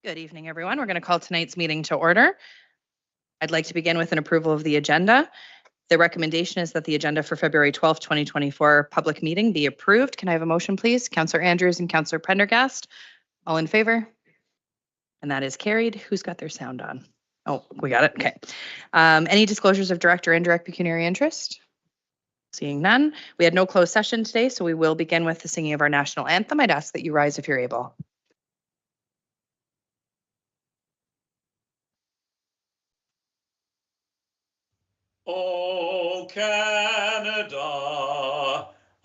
Good evening, everyone. We're going to call tonight's meeting to order. I'd like to begin with an approval of the agenda. The recommendation is that the agenda for February 12th, 2024 public meeting be approved. Can I have a motion, please? Councillor Andrews and Councillor Prendergast. All in favor? And that is carried. Who's got their sound on? Oh, we got it. Okay. Any disclosures of direct or indirect pecuniary interest? Seeing none. We had no closed session today, so we will begin with the singing of our national anthem. I'd ask that you rise if you're able. O Canada,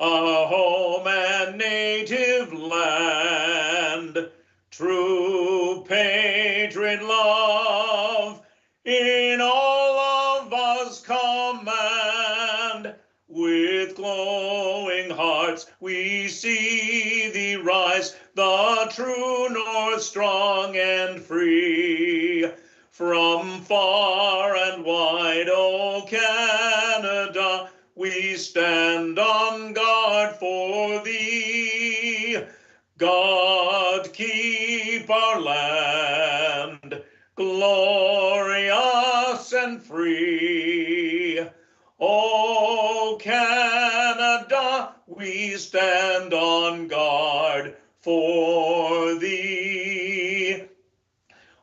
our home and native land, true patriot love in all of us command. With glowing hearts we see thee rise, the true north strong and free. From far and wide, O Canada, we stand on guard for thee. God keep our land glorious and free. O Canada, we stand on guard for thee.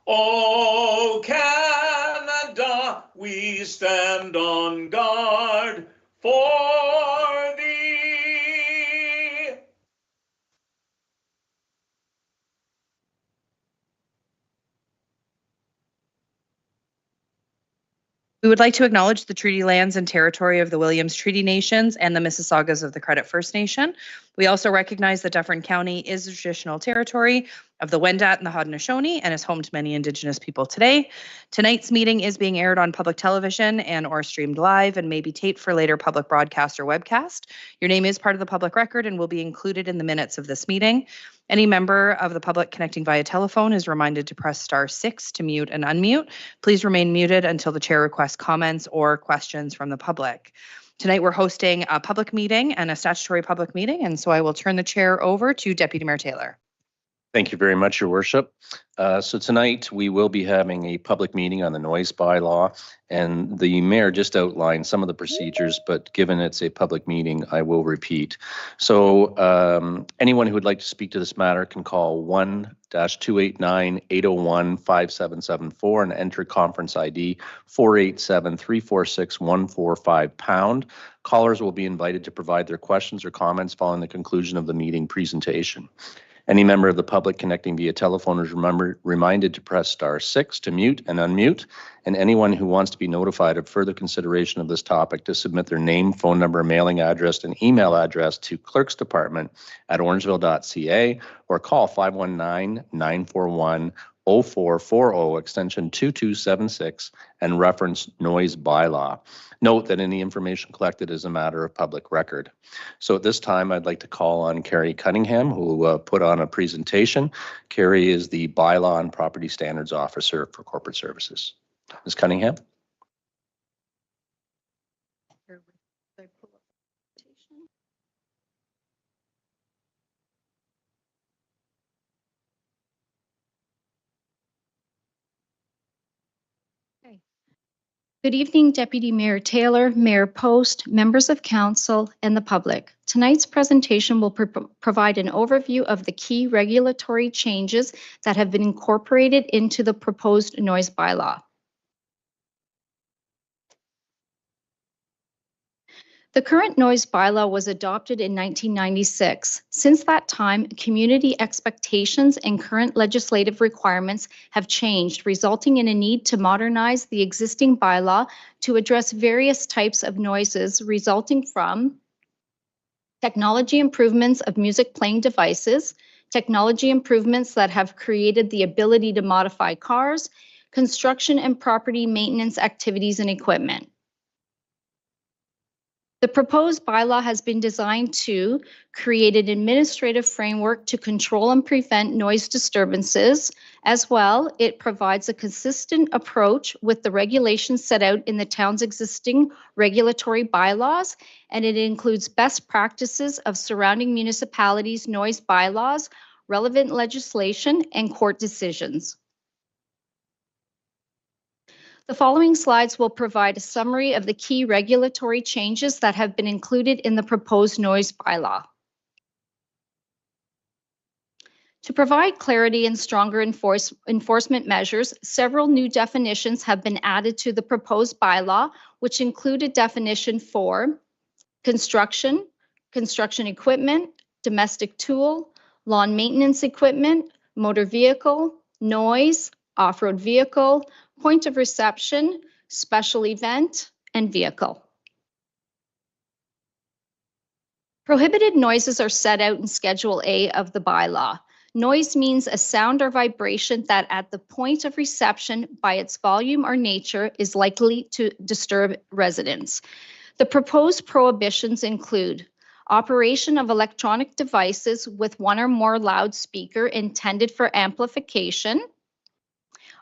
O Canada, we stand on guard for thee. We would like to acknowledge the treaty lands and territory of the Williams Treaty Nations and the Mississaugas of the Credit First Nation. We also recognize that Dufferin County is the traditional territory of the Wendat and the Haudenosaunee and is home to many Indigenous people today. Tonight's meeting is being aired on public television and or streamed live and may be taped for later public broadcast or webcast. Your name is part of the public record and will be included in the minutes of this meeting. Any member of the public connecting via telephone is reminded to press *6 to mute and unmute. Please remain muted until the chair requests comments or questions from the public. Tonight we're hosting a public meeting and a statutory public meeting, and so I will turn the chair over to Deputy Mayor Taylor. Thank you very much, Your Worship. So tonight we will be having a public meeting on the noise bylaw, and the mayor just outlined some of the procedures, but given it's a public meeting, I will repeat. So anyone who would like to speak to this matter can call 1-289-801-5774 and enter conference ID 487-346-145#. Callers will be invited to provide their questions or comments following the conclusion of the meeting presentation. Any member of the public connecting via telephone is reminded to press *6 to mute and unmute, and anyone who wants to be notified of further consideration of this topic to submit their name, phone number, mailing address, and email address to clerksdepartment@orangeville.ca or call 519-941-0440 extension 2276 and reference noise bylaw. Note that any information collected is a matter of public record. So at this time, I'd like to call on Carrie Cunningham, who will put on a presentation. Carrie is the Bylaw and Property Standards Officer for Corporate Services. Ms. Cunningham. Good evening, Deputy Mayor Taylor, Mayor Post, members of council, and the public. Tonight's presentation will provide an overview of the key regulatory changes that have been incorporated into the proposed noise bylaw. The current noise bylaw was adopted in 1996. Since that time, community expectations and current legislative requirements have changed, resulting in a need to modernize the existing bylaw to address various types of noises resulting from technology improvements of music playing devices, technology improvements that have created the ability to modify cars, construction and property maintenance activities and equipment. The proposed bylaw has been designed to create an administrative framework to control and prevent noise disturbances. As well, it provides a consistent approach with the regulations set out in the town's existing regulatory bylaws, and it includes best practices of surrounding municipalities' noise bylaws, relevant legislation, and court decisions. The following slides will provide a summary of the key regulatory changes that have been included in the proposed noise bylaw. To provide clarity and stronger enforcement measures, several new definitions have been added to the proposed bylaw, which include a definition for construction, construction equipment, domestic tool, lawn maintenance equipment, motor vehicle, noise, off-road vehicle, point of reception, special event, and vehicle. Prohibited noises are set out in Schedule A of the bylaw. Noise means a sound or vibration that at the point of reception by its volume or nature is likely to disturb residents. The proposed prohibitions include operation of electronic devices with one or more loudspeaker intended for amplification,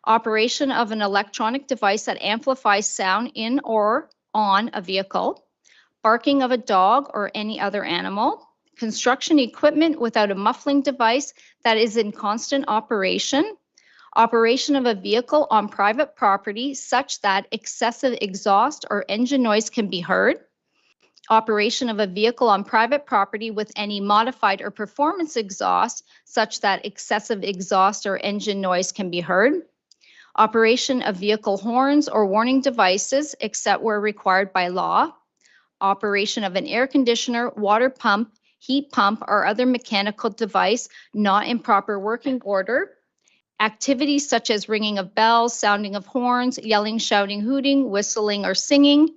operation of an electronic device that amplifies sound in or on a vehicle, barking of a dog or any other animal, construction equipment without a muffling device that is in constant operation, operation of a vehicle on private property such that excessive exhaust or engine noise can be heard, operation of a vehicle on private property with any modified or performance exhaust such that excessive exhaust or engine noise can be heard, operation of vehicle horns or warning devices except where required by law, operation of an air conditioner, water pump, heat pump, or other mechanical device not in proper working order, activities such as ringing of bells, sounding of horns, yelling, shouting, hooting, whistling, or singing,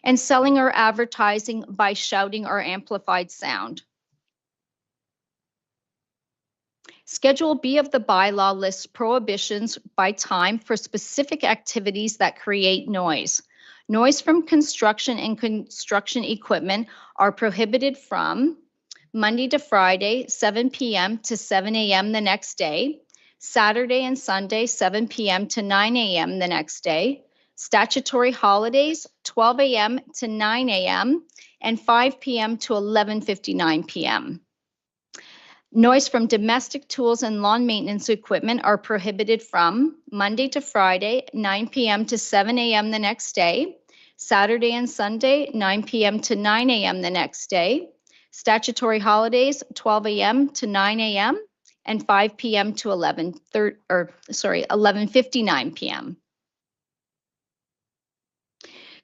and selling or advertising by shouting or amplified sound. Schedule B of the bylaw lists prohibitions by time for specific activities that create noise. Noise from construction and construction equipment are prohibited from Monday to Friday, 7 p.m. to 7 a.m. the next day, Saturday and Sunday, 7 p.m. to 9 a.m. the next day, statutory holidays, 12 a.m. to 9 a.m., and 5 p.m. to 11:59 p.m. Noise from domestic tools and lawn maintenance equipment are prohibited from Monday to Friday, 9 p.m. to 7 a.m. the next day, Saturday and Sunday, 9 p.m. to 9 a.m. the next day, statutory holidays, 12 a.m. to 9 a.m., and 5 p.m. to 11:59 p.m.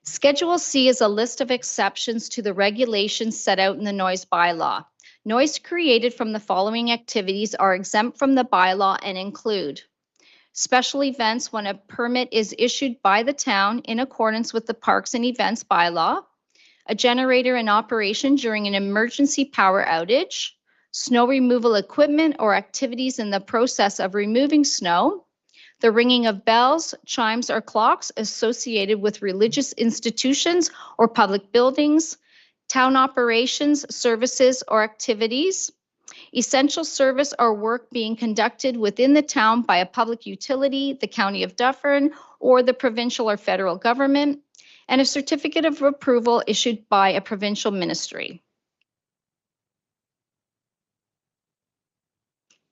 Schedule C is a list of exceptions to the regulations set out in the noise bylaw. Noise created from the following activities are exempt from the bylaw and include special events when a permit is issued by the town in accordance with the Parks and Events bylaw, a generator in operation during an emergency power outage, snow removal equipment or activities in the process of removing snow, the ringing of bells, chimes, or clocks associated with religious institutions or public buildings, town operations, services, or activities, essential service or work being conducted within the town by a public utility, the County of Dufferin, or the provincial or federal government, and a certificate of approval issued by a provincial ministry.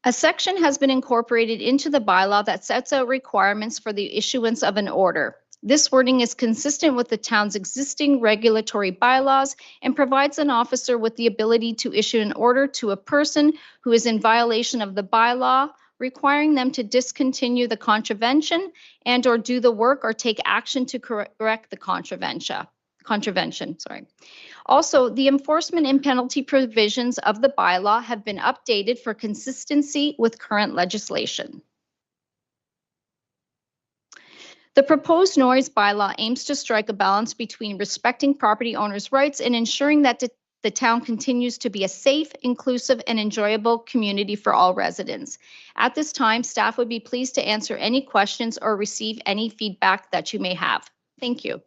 A section has been incorporated into the bylaw that sets out requirements for the issuance of an order. This wording is consistent with the town's existing regulatory bylaws and provides an officer with the ability to issue an order to a person who is in violation of the bylaw, requiring them to discontinue the contravention and or do the work or take action to correct the contravention. Also, the enforcement and penalty provisions of the bylaw have been updated for consistency with current legislation. The proposed noise bylaw aims to strike a balance between respecting property owners' rights and ensuring that the town continues to be a safe, inclusive, and enjoyable community for all residents. At this time, staff would be pleased to answer any questions or receive any feedback that you may have. Thank you.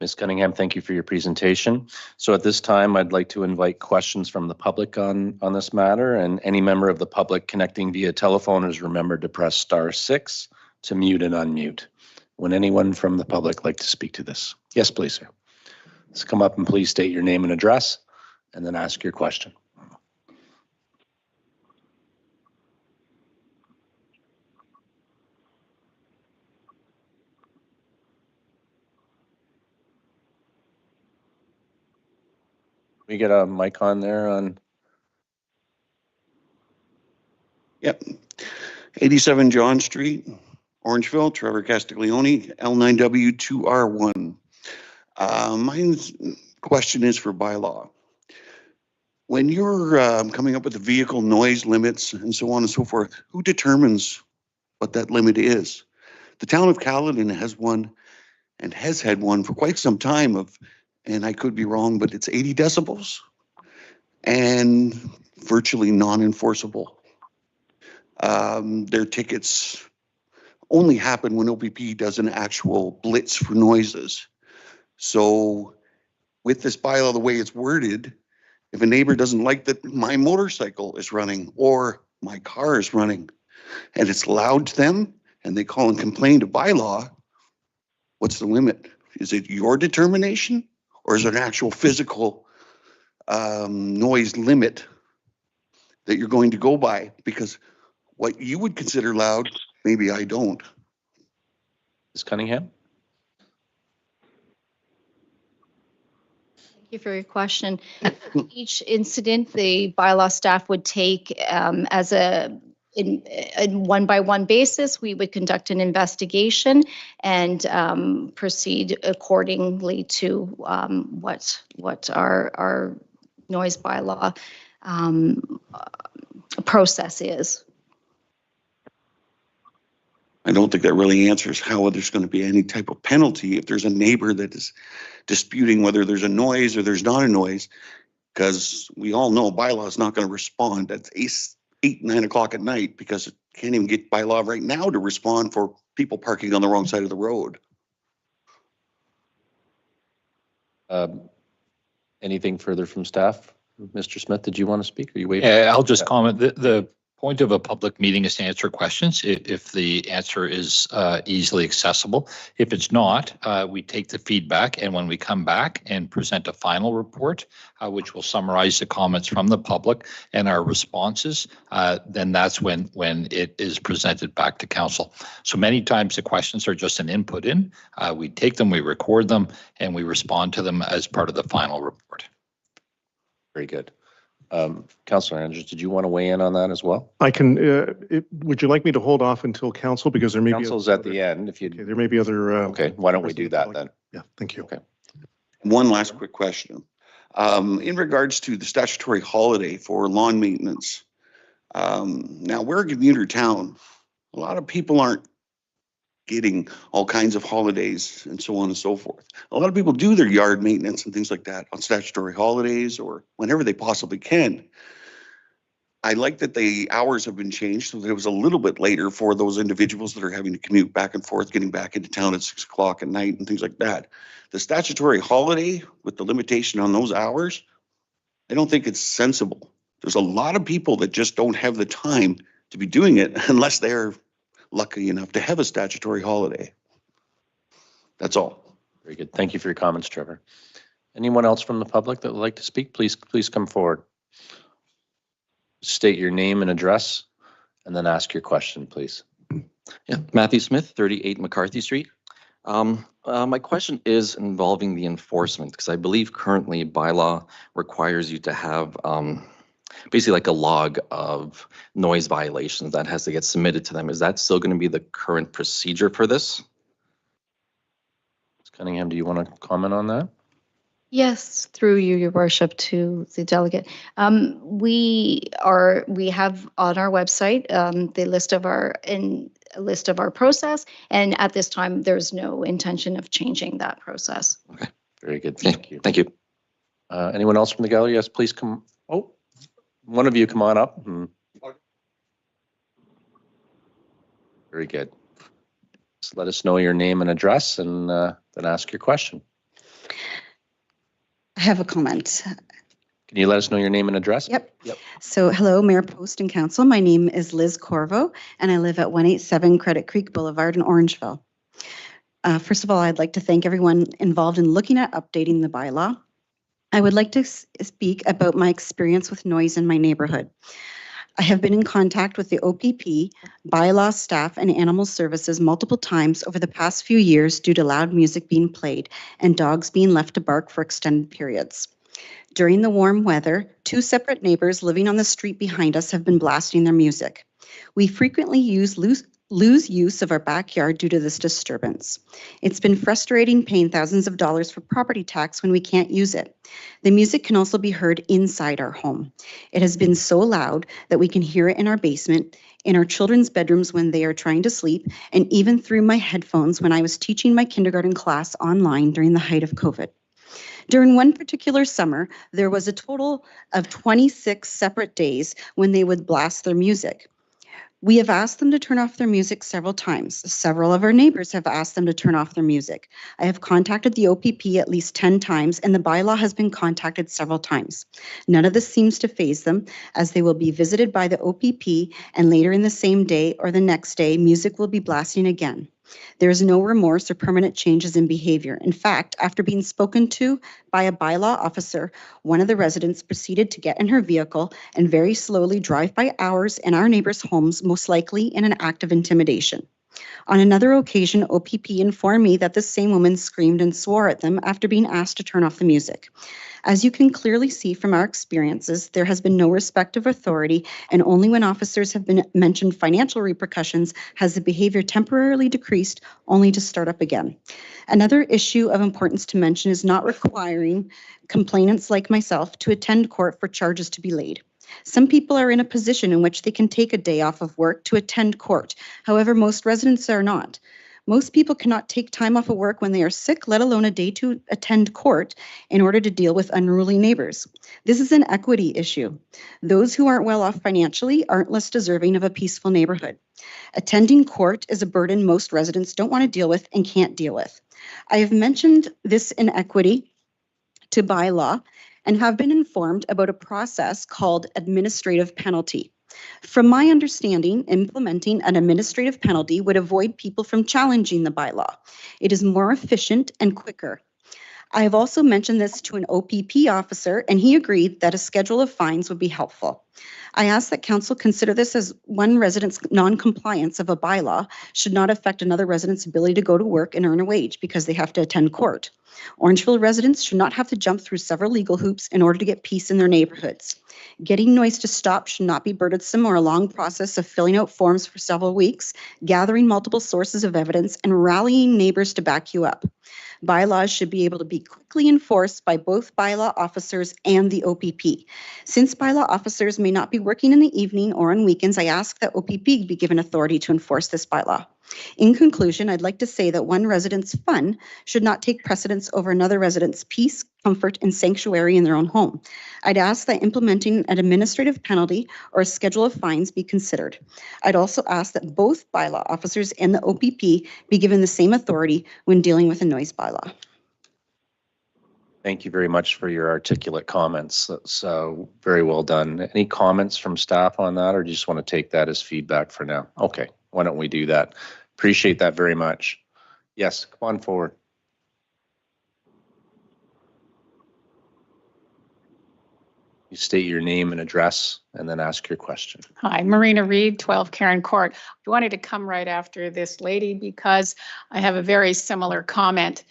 Ms. Cunningham, thank you for your presentation. So at this time, I'd like to invite questions from the public on this matter, and any member of the public connecting via telephone is remembered to press *6 to mute and unmute. Would anyone from the public like to speak to this? Yes, please, sir. Let's come up and please state your name and address and then ask your question. We get a mic on there on, Yep. 87 John Street, Orangeville, Trevor Castiglione, L9W2R1. My question is for bylaw. When you're coming up with the vehicle noise limits and so on and so forth, who determines what that limit is? The town of Caledon has one and has had one for quite some time of, and I could be wrong, but it's 80 decibels and virtually non-enforceable. Their tickets only happen when OPP does an actual blitz for noises. So with this bylaw, the way it's worded, if a neighbor doesn't like that my motorcycle is running or my car is running and it's loud to them and they call and complain to bylaw, what's the limit? Is it your determination or is it an actual physical noise limit that you're going to go by? Because what you would consider loud, maybe I don't. Ms. Cunningham? Thank you for your question. Each incident, the bylaw staff would take as a one-by-one basis. We would conduct an investigation and proceed accordingly to what our noise bylaw process is. I don't think that really answers how there's going to be any type of penalty if there's a neighbor that is disputing whether there's a noise or there's not a noise, because we all know bylaw is not going to respond at 8, 9 o'clock at night because it can't even get bylaw right now to respond for people parking on the wrong side of the road. Anything further from staff? Mr. Smith, did you want to speak? Are you waiting? Yeah, I'll just comment. The point of a public meeting is to answer questions if the answer is easily accessible. If it's not, we take the feedback, and when we come back and present a final report, which will summarize the comments from the public and our responses, then that's when it is presented back to council. So many times the questions are just an input in. We take them, we record them, and we respond to them as part of the final report. Very good. Councillor Andrews, did you want to weigh in on that as well? I can, would you like me to hold off until council? Because there may be. Council's at the end. If you. Okay, there may be other. Okay, why don't we do that then? Yeah, thank you. Okay. One last quick question. In regards to the statutory holiday for lawn maintenance, now we're a commuter town. A lot of people aren't getting all kinds of holidays and so on and so forth. A lot of people do their yard maintenance and things like that on statutory holidays or whenever they possibly can. I like that the hours have been changed so that it was a little bit later for those individuals that are having to commute back and forth, getting back into town at 6 o'clock at night and things like that. The statutory holiday with the limitation on those hours, I don't think it's sensible. There's a lot of people that just don't have the time to be doing it unless they're lucky enough to have a statutory holiday. That's all. Very good. Thank you for your comments, Trevor. Anyone else from the public that would like to speak? Please come forward. State your name and address and then ask your question, please. Yeah, Matthew Smith, 38 McCarthy Street. My question is involving the enforcement, because I believe currently bylaw requires you to have basically like a log of noise violations that has to get submitted to them. Is that still going to be the current procedure for this? Ms. Cunningham, do you want to comment on that? Yes, through you, your worship, to the delegate. We have on our website the list of our process, and at this time there's no intention of changing that process. Okay. Very good. Thank you. Thank you. Anyone else from the gallery? Yes, please come. Oh, one of you come on up. Very good. Just let us know your name and address and then ask your question. I have a comment. Can you let us know your name and address? Yep. So hello, Mayor, Post, and Council. My name is Liz Corvo, and I live at 187 Credit Creek Boulevard in Orangeville. First of all, I'd like to thank everyone involved in looking at updating the bylaw. I would like to speak about my experience with noise in my neighborhood. I have been in contact with the OPP, bylaw staff, and animal services multiple times over the past few years due to loud music being played and dogs being left to bark for extended periods. During the warm weather, 2 separate neighbors living on the street behind us have been blasting their music. We frequently lose use of our backyard due to this disturbance. It's been frustrating paying thousands of dollars for property tax when we can't use it. The music can also be heard inside our home. It has been so loud that we can hear it in our basement, in our children's bedrooms when they are trying to sleep, and even through my headphones when I was teaching my kindergarten class online during the height of COVID. During one particular summer, there was a total of 26 separate days when they would blast their music. We have asked them to turn off their music several times. Several of our neighbors have asked them to turn off their music. I have contacted the OPP at least 10 times, and the bylaw has been contacted several times. None of this seems to faze them, as they will be visited by the OPP, and later in the same day or the next day, music will be blasting again. There is no remorse or permanent changes in behavior. In fact, after being spoken to by a bylaw officer, one of the residents proceeded to get in her vehicle and very slowly drive by ours and our neighbors' homes, most likely in an act of intimidation. On another occasion, OPP informed me that the same woman screamed and swore at them after being asked to turn off the music. As you can clearly see from our experiences, there has been no respect of authority, and only when officers have been mentioned financial repercussions has the behavior temporarily decreased, only to start up again. Another issue of importance to mention is not requiring complainants like myself to attend court for charges to be laid. Some people are in a position in which they can take a day off of work to attend court. However, most residents are not. Most people cannot take time off of work when they are sick, let alone a day to attend court in order to deal with unruly neighbors. This is an equity issue. Those who aren't well off financially aren't less deserving of a peaceful neighborhood. Attending court is a burden most residents don't want to deal with and can't deal with. I have mentioned this inequity to bylaw and have been informed about a process called administrative penalty. From my understanding, implementing an administrative penalty would avoid people from challenging the bylaw. It is more efficient and quicker. I have also mentioned this to an OPP officer, and he agreed that a schedule of fines would be helpful. I ask that council consider this, as one resident's non-compliance of a bylaw should not affect another resident's ability to go to work and earn a wage because they have to attend court. Orangeville residents should not have to jump through several legal hoops in order to get peace in their neighborhoods. Getting noise to stop should not be burdensome or a long process of filling out forms for several weeks, gathering multiple sources of evidence, and rallying neighbors to back you up. Bylaws should be able to be quickly enforced by both bylaw officers and the OPP. Since bylaw officers may not be working in the evening or on weekends, I ask that OPP be given authority to enforce this bylaw. In conclusion, I'd like to say that one resident's fun should not take precedence over another resident's peace, comfort, and sanctuary in their own home. I'd ask that implementing an administrative penalty or a schedule of fines be considered. I'd also ask that both bylaw officers and the OPP be given the same authority when dealing with a noise bylaw. Thank you very much for your articulate comments. That's very well done. Any comments from staff on that, or do you just want to take that as feedback for now? Okay, why don't we do that? Appreciate that very much. Yes, come on forward. You state your name and address and then ask your question. Hi, Marina Reed, 12 Karen Court. I wanted to come right after this lady because I have a very similar comment.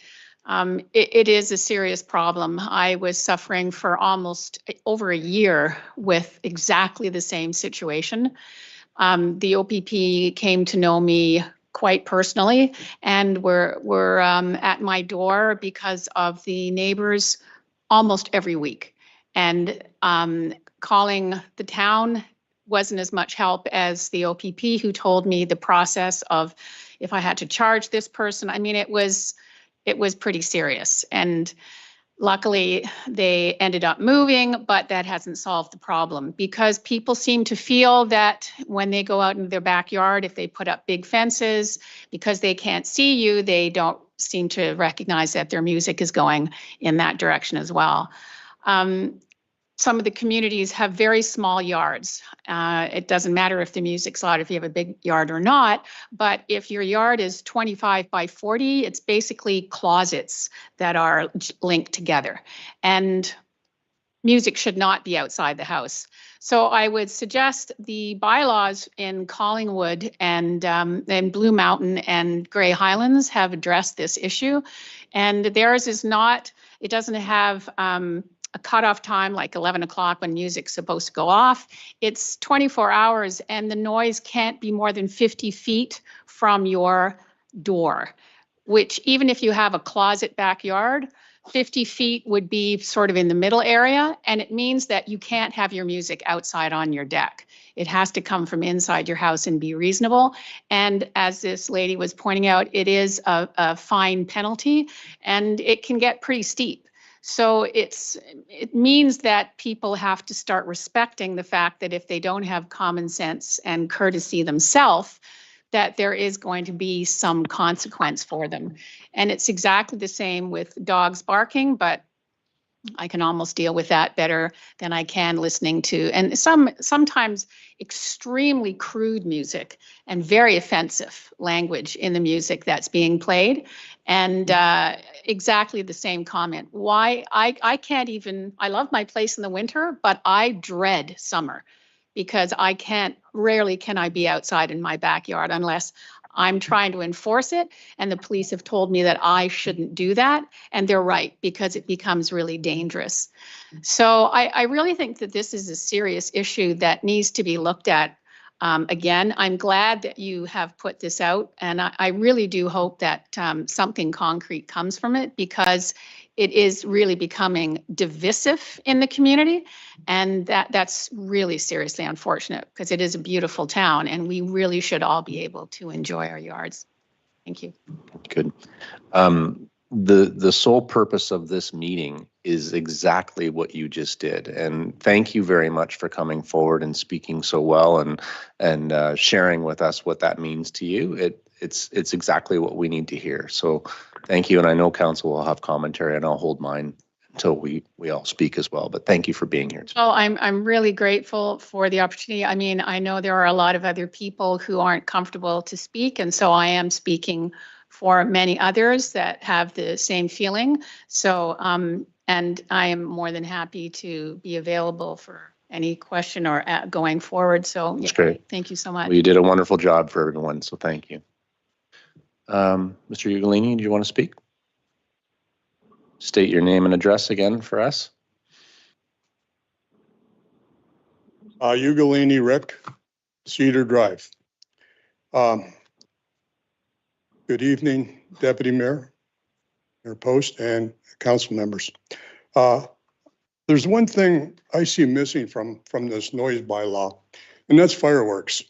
It is a serious problem. I was suffering for almost over a year with exactly the same situation. The OPP came to know me quite personally and were at my door because of the neighbors almost every week. And calling the town wasn't as much help as the OPP, who told me the process of if I had to charge this person. I mean, it was pretty serious. And luckily, they ended up moving, but that hasn't solved the problem because people seem to feel that when they go out into their backyard, if they put up big fences, because they can't see you, they don't seem to recognize that their music is going in that direction as well. Some of the communities have very small yards. It doesn't matter if the music's loud, if you have a big yard or not, but if your yard is 25 by 40, it's basically closets that are linked together. And music should not be outside the house. So I would suggest the bylaws in Collingwood and Blue Mountain and Grey Highlands have addressed this issue. And theirs is not, it doesn't have a cutoff time, like 11 o'clock when music's supposed to go off. It's 24 hours and the noise can't be more than 50 feet from your door, which even if you have a closet backyard, 50 feet would be sort of in the middle area. And it means that you can't have your music outside on your deck. It has to come from inside your house and be reasonable. And as this lady was pointing out, it is a fine penalty and it can get pretty steep. So it means that people have to start respecting the fact that if they don't have common sense and courtesy themselves, that there is going to be some consequence for them. And it's exactly the same with dogs barking, but I can almost deal with that better than I can listening to, and sometimes extremely crude music and very offensive language in the music that's being played. And exactly the same comment. Why I can't even, I love my place in the winter, but I dread summer because rarely can I be outside in my backyard unless I'm trying to enforce it, and the police have told me that I shouldn't do that, and they're right, because it becomes really dangerous. So I really think that this is a serious issue that needs to be looked at. Again, I'm glad that you have put this out, and I really do hope that something concrete comes from it, because it is really becoming divisive in the community, and that's really seriously unfortunate, because it is a beautiful town and we really should all be able to enjoy our yards. Thank you. Good. The sole purpose of this meeting is exactly what you just did, and thank you very much for coming forward and speaking so well and sharing with us what that means to you. It's exactly what we need to hear. So thank you, and I know council will have commentary, and I'll hold mine until we all speak as well. But thank you for being here today. Well, I'm really grateful for the opportunity. I mean, I know there are a lot of other people who aren't comfortable to speak, and so I am speaking for many others that have the same feeling. So, and I am more than happy to be available for any question or going forward. So That's great. Thank you so much. Well, you did a wonderful job for everyone, so thank you. Mr. Ugolini, do you want to speak? State your name and address again for us. Ugolini Rick, Cedar Drive. Good evening, Deputy Mayor, Mayor Post, and council members. There's one thing I see missing from this noise bylaw, and that's fireworks.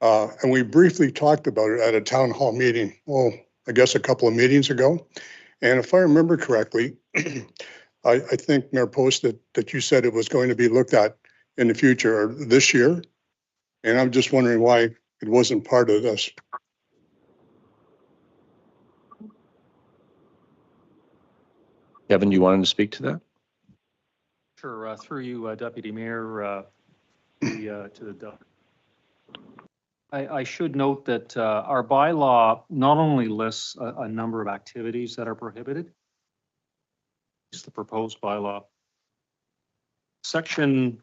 And we briefly talked about it at a town hall meeting, I guess a couple of meetings ago. And if I remember correctly, I think, Mayor Post, that you said it was going to be looked at in the future or this year. And I'm just wondering why it wasn't part of this. Kevin, you wanted to speak to that? Sure. Through you, Deputy Mayor, to the I should note that our bylaw not only lists a number of activities that are prohibited, it's the proposed bylaw. Section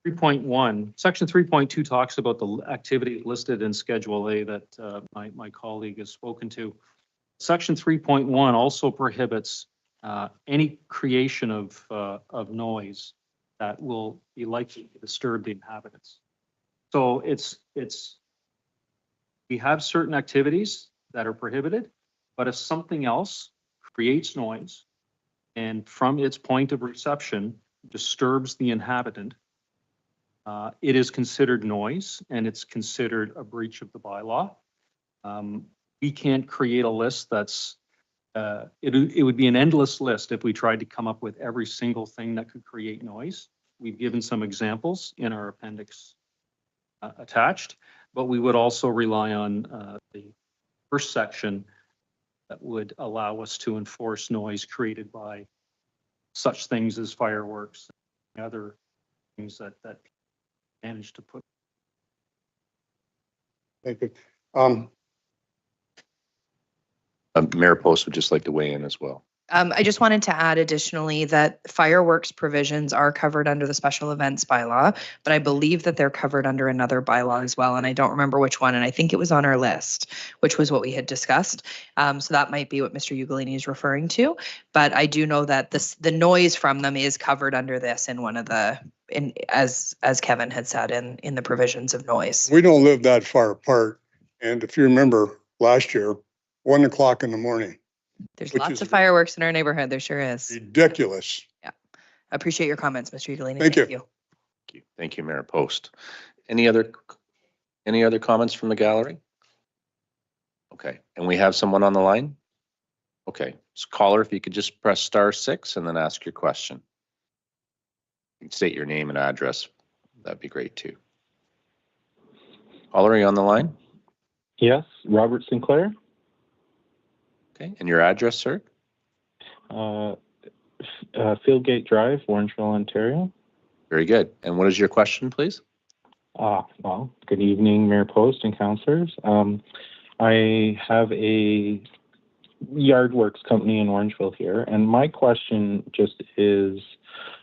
3.1, Section 3.2 talks about the activity listed in Schedule A that my colleague has spoken to. Section 3.1 also prohibits any creation of noise that will be likely to disturb the inhabitants. So we have certain activities that are prohibited, but if something else creates noise and from its point of reception disturbs the inhabitant, it is considered noise and it's considered a breach of the bylaw. We can't create a list that's, it would be an endless list if we tried to come up with every single thing that could create noise. We've given some examples in our appendix attached, but we would also rely on the first section that would allow us to enforce noise created by such things as fireworks and other things that managed to put. Thank you. Mayor Post would just like to weigh in as well. I just wanted to add additionally that fireworks provisions are covered under the special events bylaw, but I believe that they're covered under another bylaw as well, and I don't remember which one, and I think it was on our list, which was what we had discussed. So that might be what Mr. Ugolini is referring to, but I do know that the noise from them is covered under this in one of the, as Kevin had said, in the provisions of noise. We don't live that far apart. And if you remember last year, 1 o'clock in the morning, There's which lots is of fireworks in our neighborhood. There sure is. ridiculous. Appreciate your comments, Mr. Ugolini. Thank you. Thank you. Thank you, Mayor Post. Any other comments from the gallery? Okay, and we have someone on the line? Okay, so caller, if you could just press *6 and then ask your question. You can state your name and address. That'd be great too. Caller, are you on the line? Yes, Robert Sinclair. Okay, and your address, sir? Fieldgate Drive, Orangeville, Ontario. Very good. And what is your question, please? Well, good evening, Mayor Post and councillors. I have a yard works company in Orangeville here, and my question just is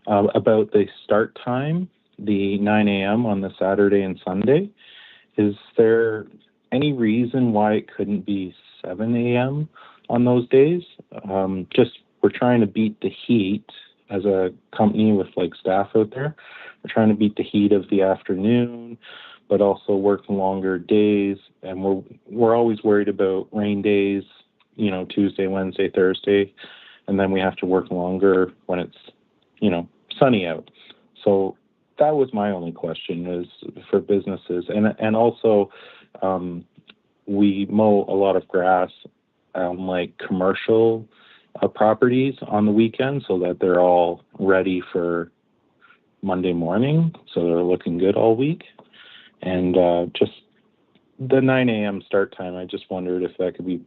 about the start time, the 9 a.m. on the Saturday and Sunday. Is there any reason why it couldn't be 7 a.m. on those days? Just we're trying to beat the heat as a company with like staff out there. We're trying to beat the heat of the afternoon, but also work longer days. And we're always worried about rain days, you know, Tuesday, Wednesday, Thursday, and then we have to work longer when it's, you know, sunny out. So that was my only question, is for businesses. And also, we mow a lot of grass on like commercial properties on the weekend so that they're all ready for Monday morning. So they're looking good all week. And just the 9 a.m. start time, I just wondered if that could be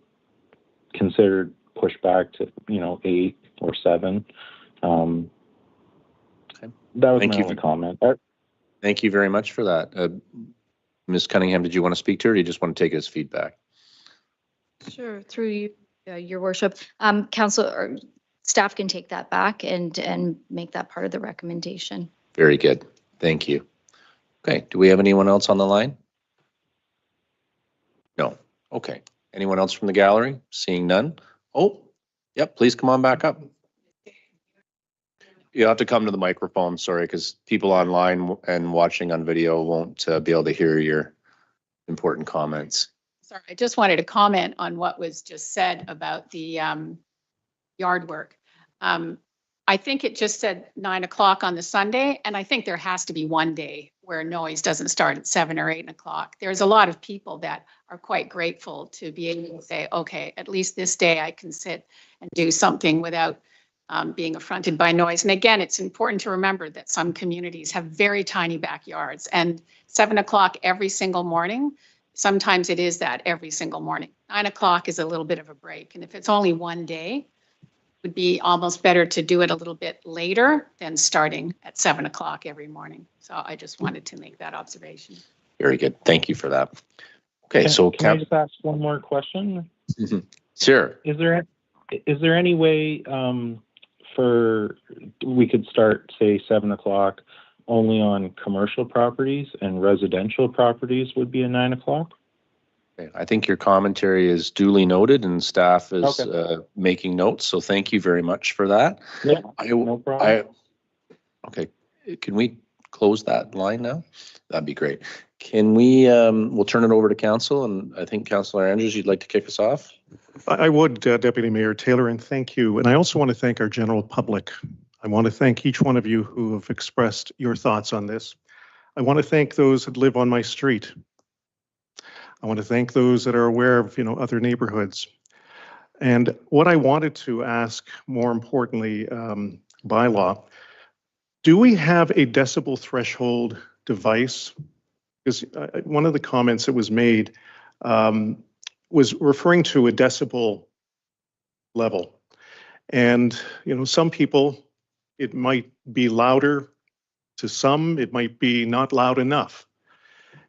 considered pushed back to, you know, 8 or 7. That was my only comment. Thank you very much for that. Ms. Cunningham, did you want to speak to her, or do you just want to take his feedback? Sure, through you, your worship. Council or staff can take that back and make that part of the recommendation. Very good. Thank you. Okay, do we have anyone else on the line? No. Okay. Anyone else from the gallery? Seeing none? Oh, yep, please come on back up. You have to come to the microphone, sorry, because people online and watching on video won't be able to hear your important comments. Sorry, I just wanted to comment on what was just said about the yard work. I think it just said 9 o'clock on the Sunday, and I think there has to be one day where noise doesn't start at 7 or 8 o'clock. There's a lot of people that are quite grateful to be able to say, okay, at least this day I can sit and do something without being affronted by noise. And again, it's important to remember that some communities have very tiny backyards, and 7 o'clock every single morning, sometimes it is that every single morning. 9 o'clock is a little bit of a break. And if it's only one day, it would be almost better to do it a little bit later than starting at 7 o'clock every morning. So I just wanted to make that observation. Very good. Thank you for that. Okay, so can I just ask one more question? Sure. Is there any way we could start, say, 7 o'clock only on commercial properties, and residential properties would be at 9 o'clock? Okay, I think your commentary is duly noted, and staff is making notes. So thank you very much for that. Yeah, no problem. Okay, can we close that line now? That'd be great. Can we? We'll turn it over to council, and I think Councillor Andrews, you'd like to kick us off. I would, Deputy Mayor Taylor, and thank you. And I also want to thank our general public. I want to thank each one of you who have expressed your thoughts on this. I want to thank those that live on my street. I want to thank those that are aware of, you know, other neighborhoods. And what I wanted to ask, more importantly, bylaw, do we have a decibel threshold device? Because one of the comments that was made was referring to a decibel level. And, you know, some people, it might be louder to some, it might be not loud enough.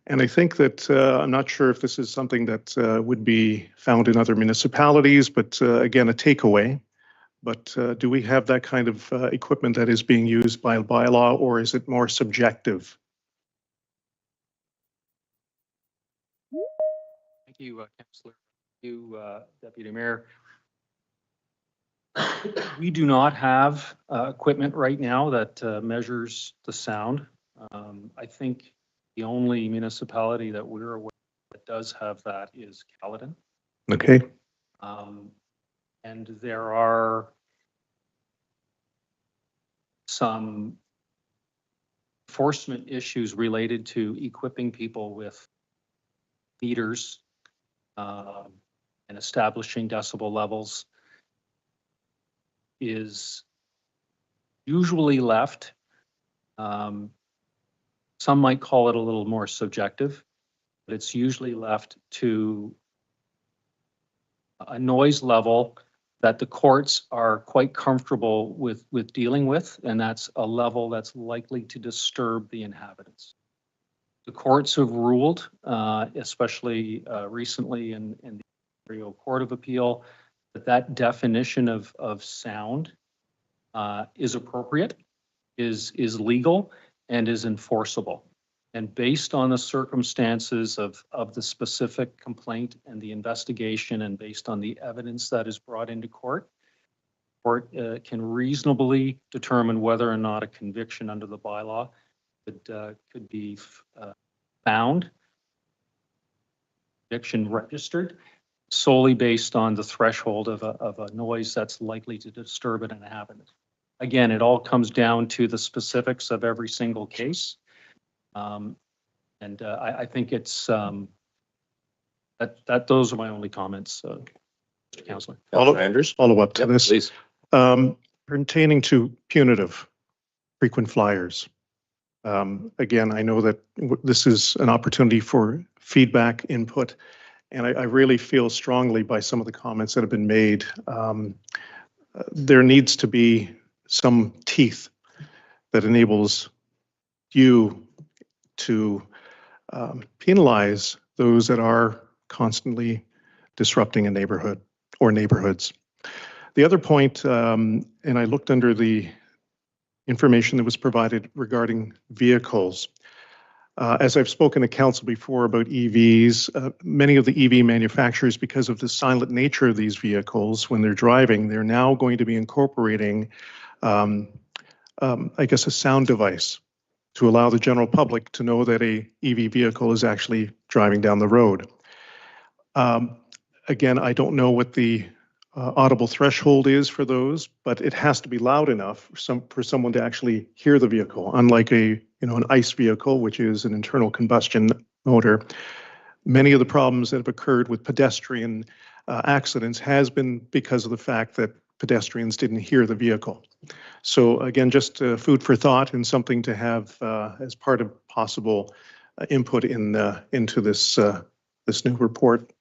And I think that, I'm not sure if this is something that would be found in other municipalities, but again, a takeaway but do we have that kind of equipment that is being used by bylaw, or is it more subjective? Thank you, Councillor. Thank you, Deputy Mayor. We do not have equipment right now that measures the sound. I think the only municipality that we're aware of that does have that is Caledon. Okay. And there are some enforcement issues related to equipping people with meters and establishing decibel levels is usually left. Some might call it a little more subjective, but it's usually left to a noise level that the courts are quite comfortable with dealing with, and that's a level that's likely to disturb the inhabitants. The courts have ruled, especially recently in the Ontario Court of Appeal, that definition of sound is appropriate, is legal, and is enforceable. And based on the circumstances of the specific complaint and the investigation, and based on the evidence that is brought into court, court can reasonably determine whether or not a conviction under the bylaw could be found, conviction registered, solely based on the threshold of a noise that's likely to disturb an inhabitant. Again, it all comes down to the specifics of every single case. I think it's that those are my only comments, Mr. Councillor. Follow up to this. Please. Pertaining to punitive frequent flyers. Again, I know that this is an opportunity for feedback, input, and I really feel strongly by some of the comments that have been made. There needs to be some teeth that enables you to penalize those that are constantly disrupting a neighborhood or neighborhoods. The other point, and I looked under the information that was provided regarding vehicles. As I've spoken to council before about EVs, many of the EV manufacturers, because of the silent nature of these vehicles when they're driving, they're now going to be incorporating, I guess, a sound device to allow the general public to know that a EV vehicle is actually driving down the road. Again, I don't know what the audible threshold is for those, but it has to be loud enough for someone to actually hear the vehicle, unlike an ICE vehicle, which is an internal combustion motor. Many of the problems that have occurred with pedestrian accidents has been because of the fact that pedestrians didn't hear the vehicle. So again, just food for thought and something to have as part of possible input into this this new report.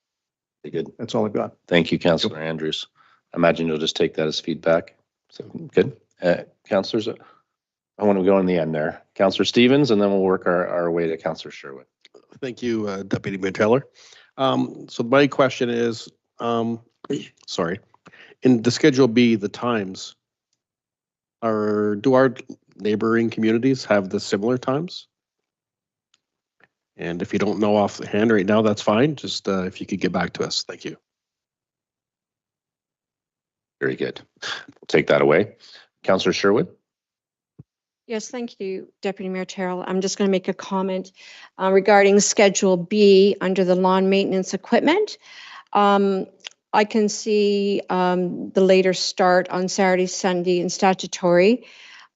Very good. That's all I've got. Thank you, Councillor Andrews. I imagine you'll just take that as feedback. So good. Councillors, I want to go in the end there. Councillor Stevens, and then we'll work our way to Councillor Sherwood. Thank you, Deputy Mayor Taylor. So my question is, sorry, in the Schedule B, the times, do our neighboring communities have the similar times? And if you don't know off the hand right now, that's fine. Just if you could get back to us. Thank you. Very good. We'll take that away. Councillor Sherwood. Yes, thank you, Deputy Mayor Terrell. I'm just going to make a comment regarding Schedule B under the lawn maintenance equipment. I can see the later start on Saturday, Sunday, and statutory.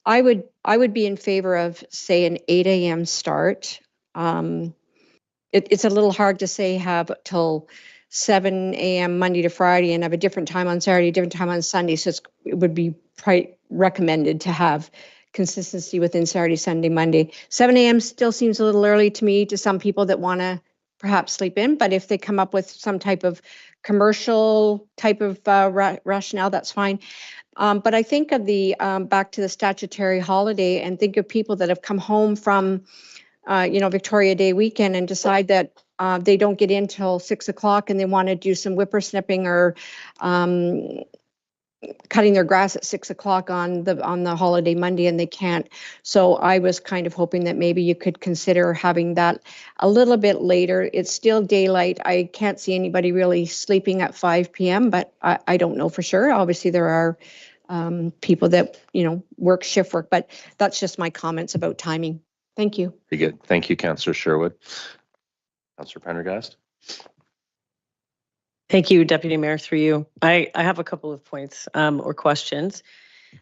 I would be in favor of, say, an 8 a.m. start. It's a little hard to say have till 7 a.m. Monday to Friday and have a different time on Saturday, different time on Sunday. So it would be recommended to have consistency within Saturday, Sunday, Monday. 7 a.m. still seems a little early to me, to some people that want to perhaps sleep in, but if they come up with some type of commercial type of rationale, that's fine. But I think of the back to the statutory holiday, and think of people that have come home from Victoria Day weekend and decide that they don't get in till 6 o'clock and they want to do some whippersnipping or cutting their grass at 6 o'clock on the holiday Monday and they can't. So I was kind of hoping that maybe you could consider having that a little bit later. It's still daylight. I can't see anybody really sleeping at 5 p.m., but I don't know for sure. Obviously there are people that, work shift work, but that's just my comments about timing. Thank you. Very good. Thank you, Councillor Sherwood. Councillor Pendergast. Thank you, Deputy Mayor, through you. I have a couple of points or questions.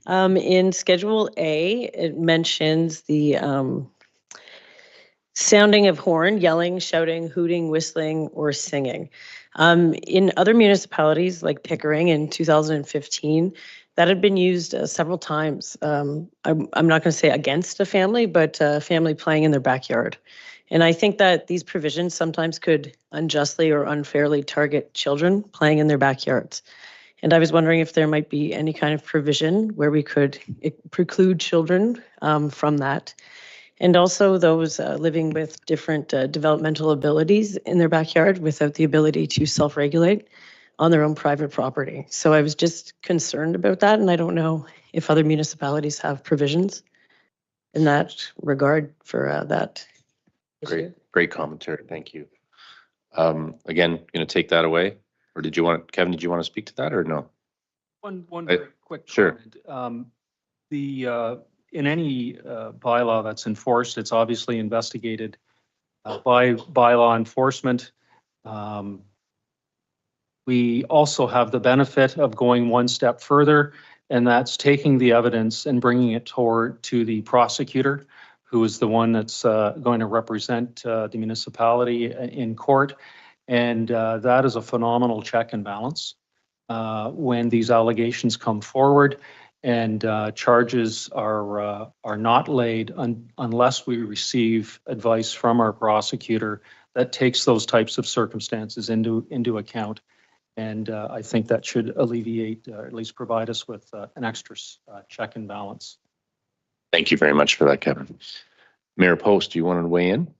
In Schedule A, it mentions the sounding of horn, yelling, shouting, hooting, whistling, or singing. In other municipalities like Pickering in 2015, that had been used several times. I'm not going to say against a family, but a family playing in their backyard. And I think that these provisions sometimes could unjustly or unfairly target children playing in their backyards. And I was wondering if there might be any kind of provision where we could preclude children from that. And also those living with different developmental abilities in their backyard without the ability to self-regulate on their own private property. So I was just concerned about that, and I don't know if other municipalities have provisions in that regard for that. Great commentary. Thank you. Again, going to take that away, or Kevin, did you want to speak to that or no? One very quick Sure. comment. In any bylaw that's enforced, it's obviously investigated by bylaw enforcement. We also have the benefit of going one step further, and that's taking the evidence and bringing it to the prosecutor, who is the one that's going to represent the municipality in court. And that is a phenomenal check and balance when these allegations come forward and charges are not laid unless we receive advice from our prosecutor that takes those types of circumstances into account. And I think that should alleviate, or at least provide us with an extra check and balance. Thank you very much for that, Kevin. Mayor Post, do you want to weigh in?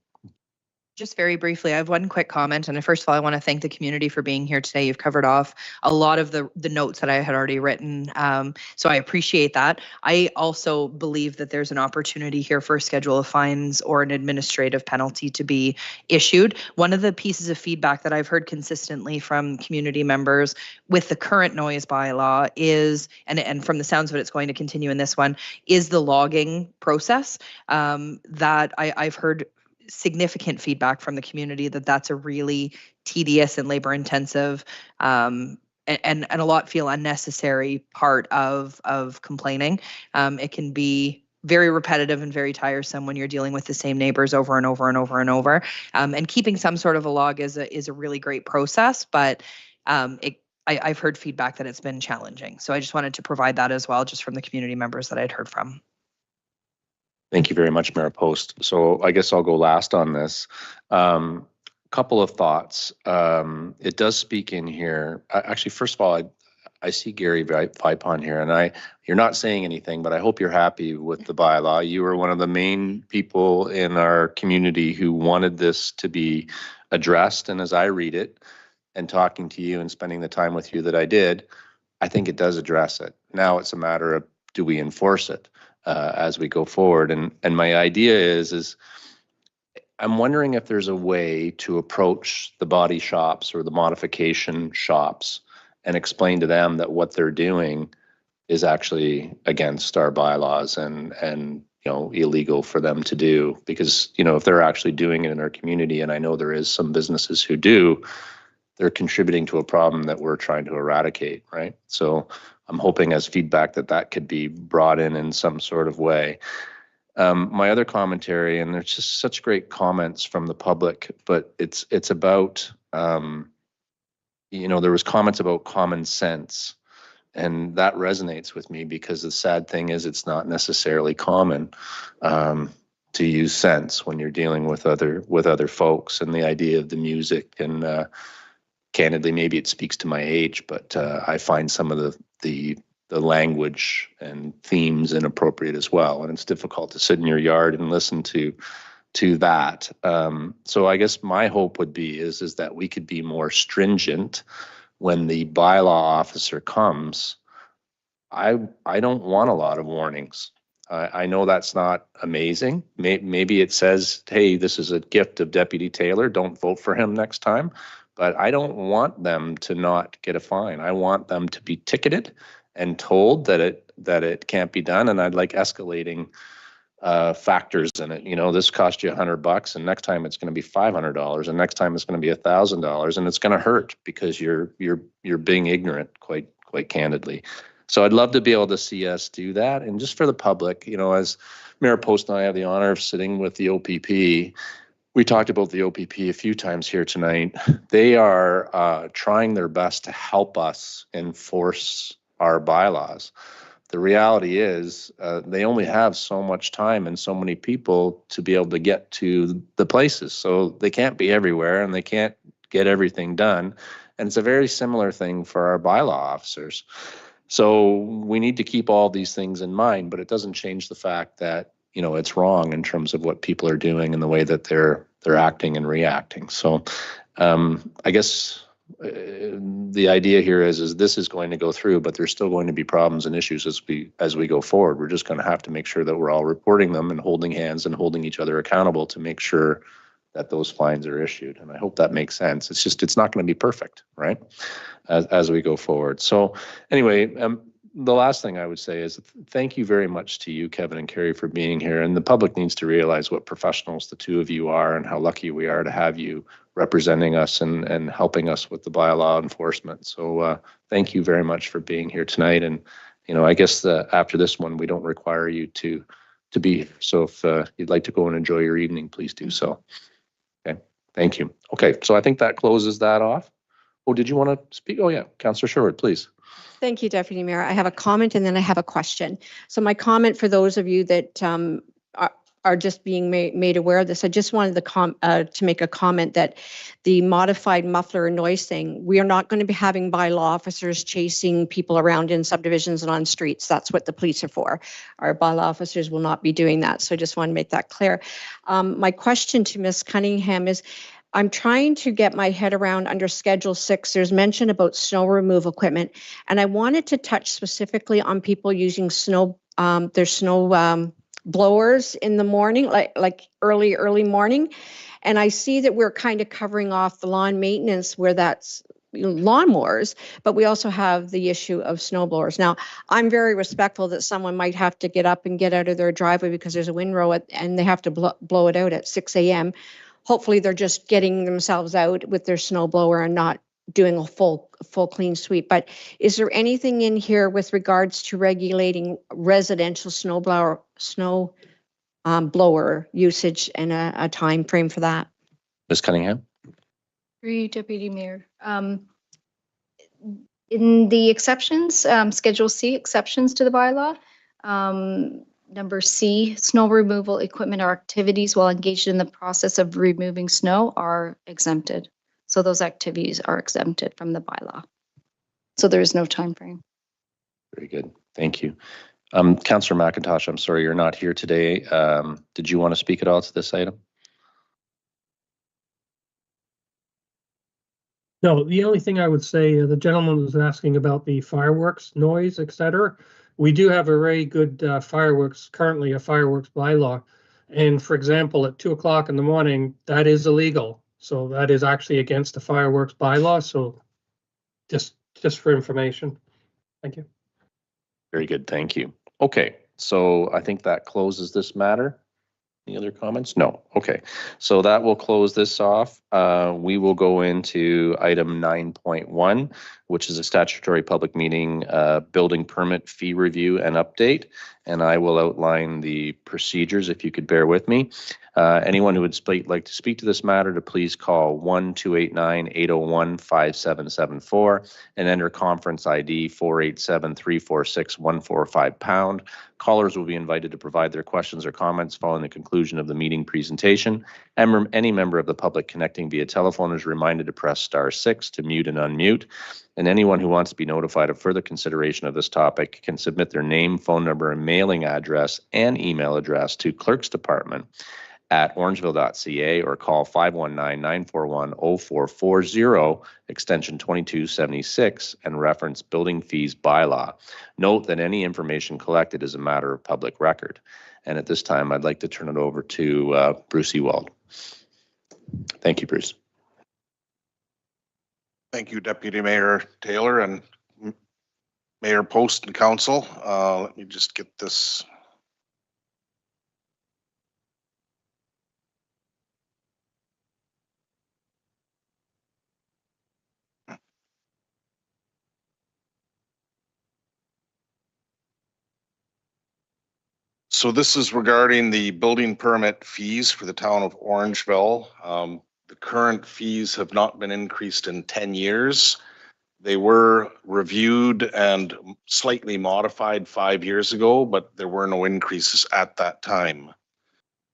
Just very briefly, I have one quick comment. And first of all, I want to thank the community for being here today. You've covered off a lot of the notes that I had already written. So I appreciate that. I also believe that there's an opportunity here for a schedule of fines or an administrative penalty to be issued. One of the pieces of feedback that I've heard consistently from community members with the current noise bylaw is, and from the sounds of it, it's going to continue in this one, is the logging process that I've heard significant feedback from the community that that's a really tedious and labor intensive and a lot feel unnecessary part of complaining. It can be very repetitive and very tiresome when you're dealing with the same neighbors over and over and over and over. And keeping some sort of a log is a really great process, but I've heard feedback that it's been challenging. So I just wanted to provide that as well, just from the community members that I'd heard from. Thank you very much, Mayor Post. So I guess I'll go last on this. Couple of thoughts. It does speak in here. Actually, first of all, I see Gary Vipon here, and you're not saying anything, but I hope you're happy with the bylaw. You were one of the main people in our community who wanted this to be addressed. And as I read it and talking to you and spending the time with you that I did, I think it does address it. Now it's a matter of, do we enforce it as we go forward? And my idea is I'm wondering if there's a way to approach the body shops or the modification shops and explain to them that what they're doing is actually against our bylaws and illegal for them to do. Because if they're actually doing it in our community, and I know there is some businesses who do, they're contributing to a problem that we're trying to eradicate, right? So I'm hoping as feedback that could be brought in some sort of way. My other commentary, and there's just such great comments from the public, but it's about, there was comments about common sense, and that resonates with me because the sad thing is it's not necessarily common to use sense when you're dealing with other folks, and the idea of the music and candidly, maybe it speaks to my age, but I find some of the language and themes inappropriate as well. And it's difficult to sit in your yard and listen to that. So I guess my hope would be is that we could be more stringent when the bylaw officer comes I don't want a lot of warnings. I know that's not amazing. Maybe it says, hey, this is a gift of Deputy Taylor. Don't vote for him next time. But I don't want them to not get a fine. I want them to be ticketed and told that it can't be done. And I'd like escalating factors in it. You know, this cost you $100, and next time it's going to be $500, and next time it's going to be $1,000, and it's going to hurt because you're being ignorant, quite candidly. So I'd love to be able to see us do that. And just for the public, you know, as Mayor Post and I have the honor of sitting with the OPP, we talked about the OPP a few times here tonight. They are trying their best to help us enforce our bylaws. The reality is they only have so much time and so many people to be able to get to the places. So they can't be everywhere and they can't get everything done. And it's a very similar thing for our bylaw officers. So we need to keep all these things in mind, but it doesn't change the fact that, you know, it's wrong in terms of what people are doing and the way that they're acting and reacting. So I guess the idea here is this is going to go through, but there's still going to be problems and issues as we go forward. We're just going to have to make sure that we're all reporting them and holding hands and holding each other accountable to make sure that those fines are issued. And I hope that makes sense. It's just, it's not going to be perfect, right? As we go forward. So anyway, the last thing I would say is thank you very much to you, Kevin and Carrie, for being here. And the public needs to realize what professionals the two of you are and how lucky we are to have you representing us and helping us with the bylaw enforcement. So thank you very much for being here tonight. And, you know, I guess after this one, we don't require you to be here. So if you'd like to go and enjoy your evening, please do so. Okay, thank you. Okay, so I think that closes that off. Oh, did you want to speak? Oh, yeah, Councillor Sherwood, please. Thank you, Deputy Mayor. I have a comment and then I have a question. So my comment for those of you that are just being made aware of this, I just wanted to make a comment that the modified muffler noise thing, we are not going to be having bylaw officers chasing people around in subdivisions and on streets. That's what the police are for. Our bylaw officers will not be doing that. So I just want to make that clear. My question to Ms. Cunningham is, I'm trying to get my head around under Schedule 6, there's mention about snow removal equipment, and I wanted to touch specifically on people using their snow blowers in the morning, like early morning. And I see that we're kind of covering off the lawn maintenance where that's lawnmowers, but we also have the issue of snow blowers. Now, I'm very respectful that someone might have to get up and get out of their driveway because there's a windrow and they have to blow it out at 6 a.m. Hopefully they're just getting themselves out with their snow blower and not doing a full clean sweep. But is there anything in here with regards to regulating residential snow blower usage and a time frame for that? Ms. Cunningham? Through Deputy Mayor. In the exceptions, Schedule C exceptions to the bylaw, number C, snow removal equipment or activities while engaged in the process of removing snow are exempted. So those activities are exempted from the bylaw. So there is no time frame. Very good. Thank you. Councillor McIntosh, I'm sorry you're not here today. Did you want to speak at all to this item? No, the only thing I would say, the gentleman was asking about the fireworks noise, etc. We do have a very good currently a fireworks bylaw. And for example, at 2 o'clock in the morning, that is illegal. So that is actually against the fireworks bylaw. So just for information. Thank you. Very good. Thank you. Okay. So I think that closes this matter. Any other comments? No. Okay. So that will close this off. We will go into item 9.1, which is a statutory public meeting, building permit fee review and update. And I will outline the procedures if you could bear with me. Anyone who would like to speak to this matter to please call 1-289-801-5774 and enter conference ID 487-346-145#. Callers will be invited to provide their questions or comments following the conclusion of the meeting presentation. And any member of the public connecting via telephone is reminded to press *6 to mute and unmute. And anyone who wants to be notified of further consideration of this topic can submit their name, phone number, and mailing address and email address to Clerk's Department at orangeville.ca or call 519-941-0440, extension 2276, and reference building fees bylaw. Note that any information collected is a matter of public record. And at this time, I'd like to turn it over to Bruce Ewald. Thank you, Bruce. Thank you, Deputy Mayor Taylor and Mayor Post and Council. Let me just get this. So this is regarding the building permit fees for the town of Orangeville. The current fees have not been increased in 10 years. They were reviewed and slightly modified 5 years ago, but there were no increases at that time.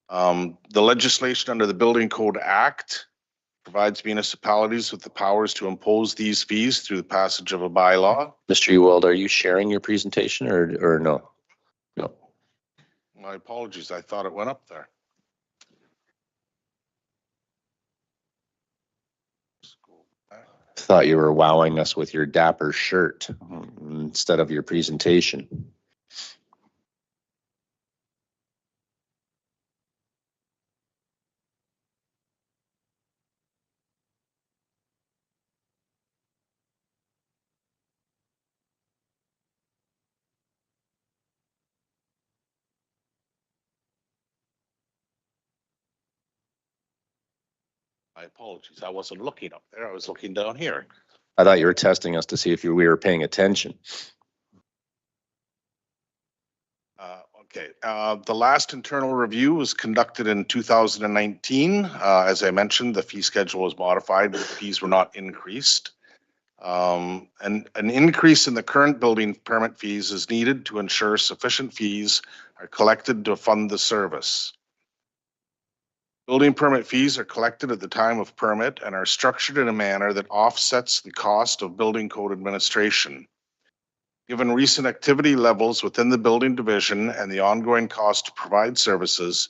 The legislation under the Building Code Act provides municipalities with the powers to impose these fees through the passage of a bylaw. Mr. Ewald, are you sharing your presentation or no? No. My apologies, I thought it went up there. Thought you were wowing us with your dapper shirt instead of your presentation. My apologies, I wasn't looking up there, I was looking down here. I thought you were testing us to see if we were paying attention. Okay, the last internal review was conducted in 2019. As I mentioned, the fee schedule was modified, but the fees were not increased. And an increase in the current building permit fees is needed to ensure sufficient fees are collected to fund the service. Building permit fees are collected at the time of permit and are structured in a manner that offsets the cost of building code administration. Given recent activity levels within the building division and the ongoing cost to provide services,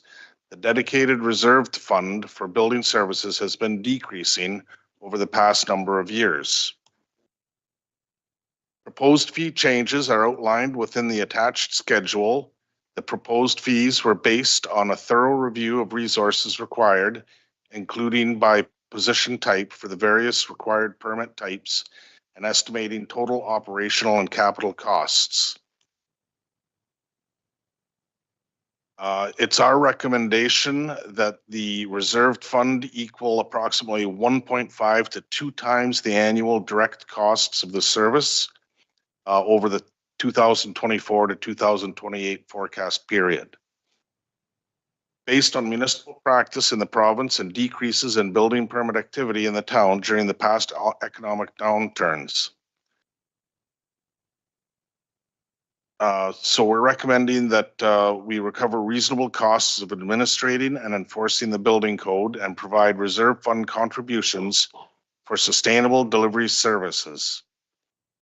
the dedicated reserved fund for building services has been decreasing over the past number of years. Proposed fee changes are outlined within the attached schedule. The proposed fees were based on a thorough review of resources required, including by position type for the various required permit types, and estimating total operational and capital costs. It's our recommendation that the reserved fund equal approximately 1.5 to 2 times the annual direct costs of the service over the 2024 to 2028 forecast period. Based on municipal practice in the province and decreases in building permit activity in the town during the past economic downturns. So we're recommending that we recover reasonable costs of administrating and enforcing the building code and provide reserve fund contributions for sustainable delivery services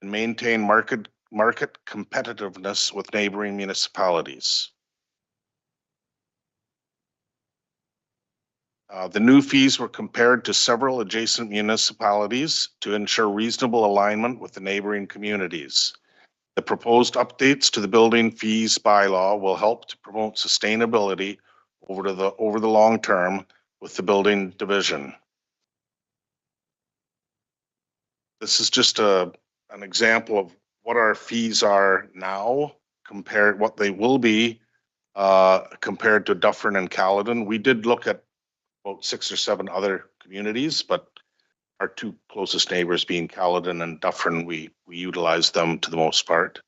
and maintain market competitiveness with neighboring municipalities. The new fees were compared to several adjacent municipalities to ensure reasonable alignment with the neighboring communities. The proposed updates to the building fees bylaw will help to promote sustainability over the long term with the building division. This is just an example of what our fees are now compared what they will be compared to Dufferin and Caledon. We did look at about 6 or 7 other communities, but our 2 closest neighbors being Caledon and Dufferin, we utilize them to the most part.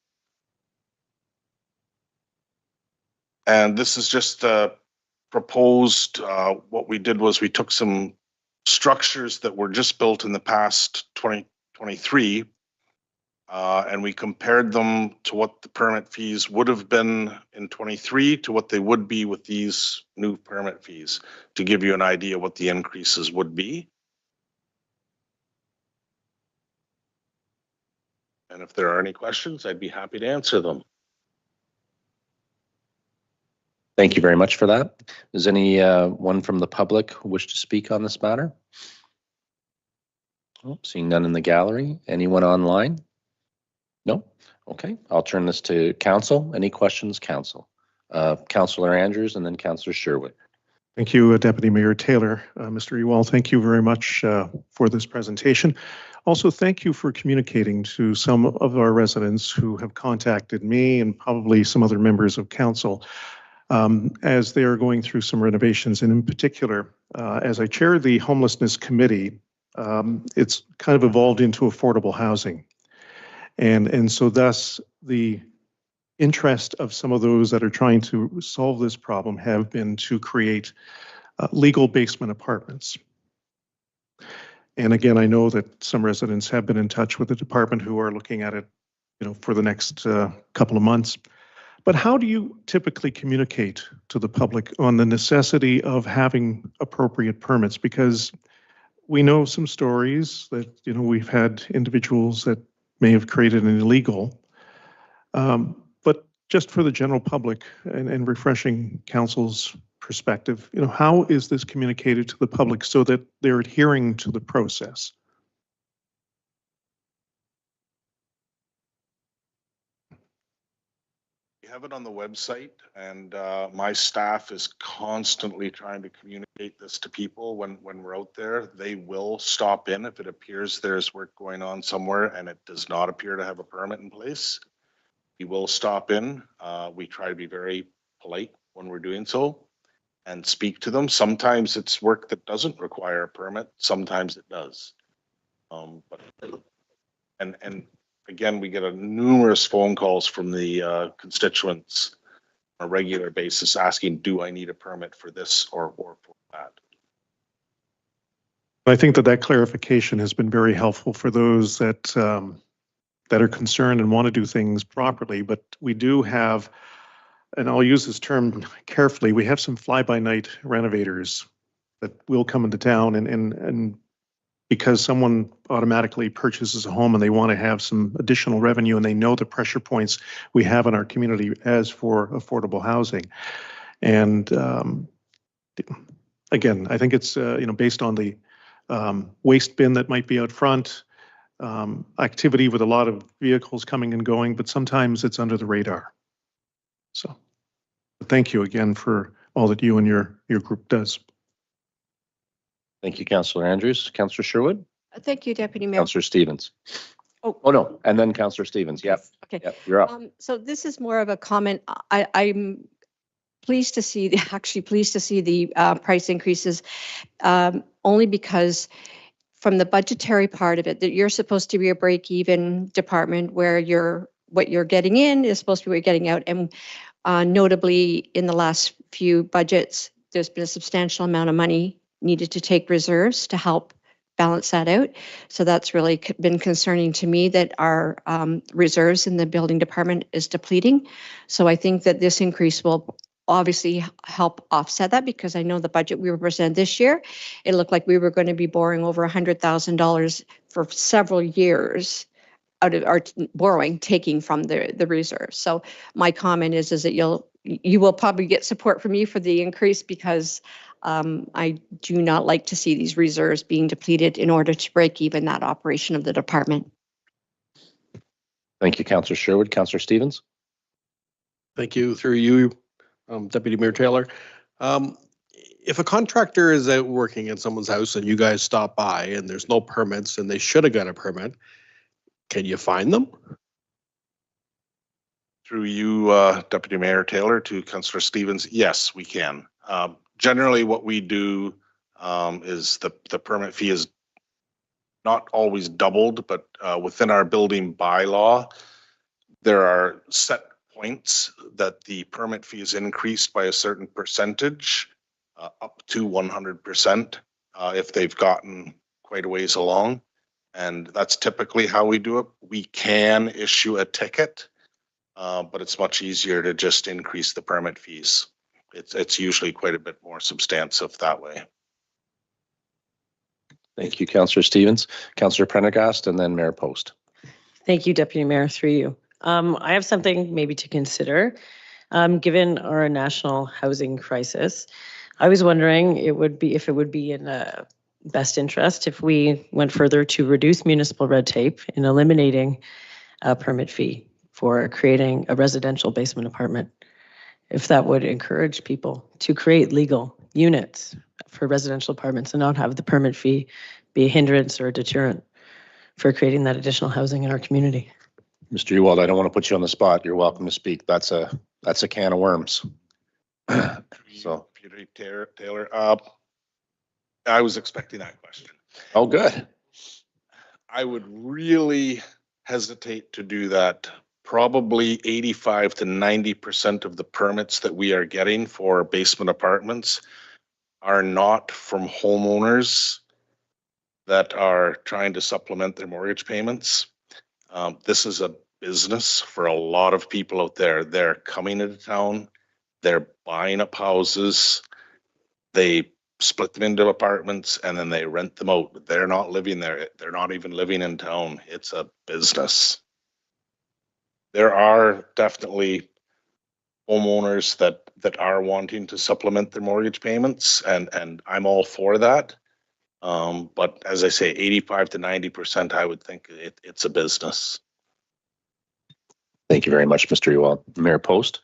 And this is just proposed. What we did was we took some structures that were just built in the past 2023 and we compared them to what the permit fees would have been in 23 to what they would be with these new permit fees to give you an idea what the increases would be. And if there are any questions, I'd be happy to answer them. Thank you very much for that. Does any one from the public wish to speak on this matter? Oh, seeing none in the gallery. Anyone online? No? Okay, I'll turn this to council. Any questions, council? Councillor Andrews and then Councillor Sherwood. Thank you, Deputy Mayor Taylor. Mr. Ewald, thank you very much for this presentation. Also, thank you for communicating to some of our residents who have contacted me and probably some other members of council as they are going through some renovations. And in particular, as I chair the homelessness committee, it's kind of evolved into affordable housing. And so thus the interest of some of those that are trying to solve this problem have been to create legal basement apartments. And again, I know that some residents have been in touch with the department who are looking at it, for the next couple of months. But how do you typically communicate to the public on the necessity of having appropriate permits? Because we know some stories that, we've had individuals that may have created an illegal. But just for the general public and refreshing council's perspective, how is this communicated to the public so that they're adhering to the process? We have it on the website, and my staff is constantly trying to communicate this to people when we're out there. They will stop in if it appears there's work going on somewhere and it does not appear to have a permit in place. We will stop in. We try to be very polite when we're doing so and speak to them. Sometimes it's work that doesn't require a permit. Sometimes it does. And again, we get numerous phone calls from the constituents on a regular basis asking, do I need a permit for this or for that? I think that clarification has been very helpful for those that that are concerned and want to do things properly. But we do have, and I'll use this term carefully, we have some fly-by-night renovators that will come into town and because someone automatically purchases a home and they want to have some additional revenue and they know the pressure points we have in our community as for affordable housing. And again, I think it's based on the waste bin that might be out front, activity with a lot of vehicles coming and going, but sometimes it's under the radar. So thank you again for all that you and your group does. Thank you, Councillor Andrews. Councillor Sherwood? Thank you, Deputy Mayor. Councillor Stevens. Oh no, and then Councillor Stevens. Yep. Okay. Yep, you're up. So this is more of a comment. I'm pleased to see, pleased to see the price increases, only because from the budgetary part of it, that you're supposed to be a break-even department where what you're getting in is supposed to be what you're getting out. And notably, in the last few budgets, there's been a substantial amount of money needed to take reserves to help balance that out. So that's really been concerning to me, that our reserves in the building department is depleting. So I think that this increase will obviously help offset that, because I know the budget we were presented this year, it looked like we were going to be borrowing over $100,000 for several years out of our borrowing, taking from the reserves. So my comment is that you will probably get support from me for the increase, because I do not like to see these reserves being depleted in order to break even that operation of the department. Thank you, Councillor Sherwood. Councillor Stevens? Thank you. Through you, Deputy Mayor Taylor. If a contractor is out working in someone's house and you guys stop by and there's no permits and they should have got a permit, can you fine them? Through you, Deputy Mayor Taylor, to Councillor Stevens, yes, we can. Generally, what we do is the permit fee is not always doubled, but within our building bylaw, there are set points that the permit fee is increased by a certain percentage, up to 100%, if they've gotten quite a ways along. And that's typically how we do it. We can issue a ticket, but it's much easier to just increase the permit fees. It's usually quite a bit more substantive that way. Thank you, Councillor Stevens. Councillor Prendergast, and then Mayor Post. Thank you, Deputy Mayor, through you. I have something maybe to consider. Given our national housing crisis, I was wondering if it would be in best interest if we went further to reduce municipal red tape in eliminating a permit fee for creating a residential basement apartment. If that would encourage people to create legal units for residential apartments and not have the permit fee be a hindrance or a deterrent for creating that additional housing in our community. Mr. Ewald, I don't want to put you on the spot. You're welcome to speak. That's a can of worms. So, Peter Taylor, I was expecting that question. Oh, good. I would really hesitate to do that. Probably 85 to 90% of the permits that we are getting for basement apartments are not from homeowners that are trying to supplement their mortgage payments. This is a business for a lot of people out there. They're coming into town, they're buying up houses, they split them into apartments, and then they rent them out. They're not living there. They're not even living in town. It's a business. There are definitely homeowners that are wanting to supplement their mortgage payments, and I'm all for that. But as I say, 85 to 90%, I would think it's a business. Thank you very much, Mr. Ewald. Mayor Post.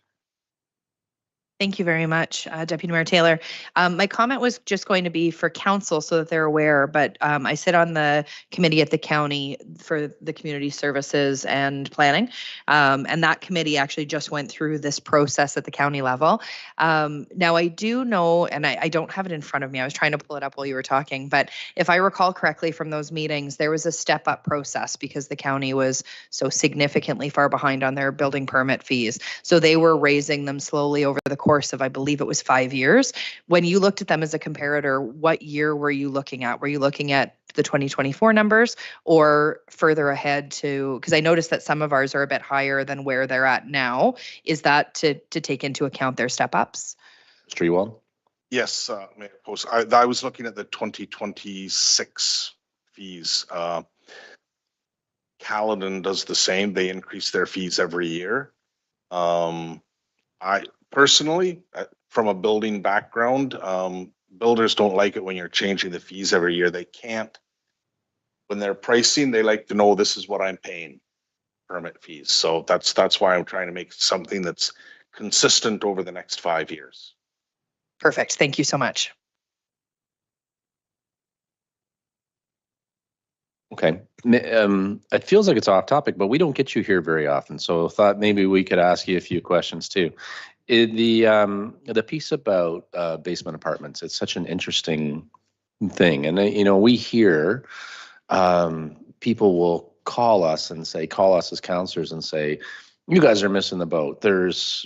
Thank you very much, Deputy Mayor Taylor. My comment was just going to be for council so that they're aware, but I sit on the committee at the county for the community services and planning. And that committee actually just went through this process at the county level. Now I do know, and I don't have it in front of me, I was trying to pull it up while you were talking, but if I recall correctly from those meetings, there was a step up process because the county was so significantly far behind on their building permit fees. So they were raising them slowly over the course of, I believe it was 5 years. When you looked at them as a comparator, what year were you looking at? Were you looking at the 2024 numbers or further ahead to, because I noticed that some of ours are a bit higher than where they're at now. Is that to take into account their step ups? Mr. Ewald? Yes, Mayor Post. I was looking at the 2026 fees. Caledon does the same. They increase their fees every year. I personally, from a building background, builders don't like it when you're changing the fees every year. They can't. When they're pricing, they like to know this is what I'm paying, permit fees. So that's why I'm trying to make something that's consistent over the next 5 years. Perfect. Thank you so much. Okay. It feels like it's off topic, but we don't get you here very often. So I thought maybe we could ask you a few questions too. The piece about basement apartments, it's such an interesting thing. And, we hear people will call us as counselors and say, you guys are missing the boat. There's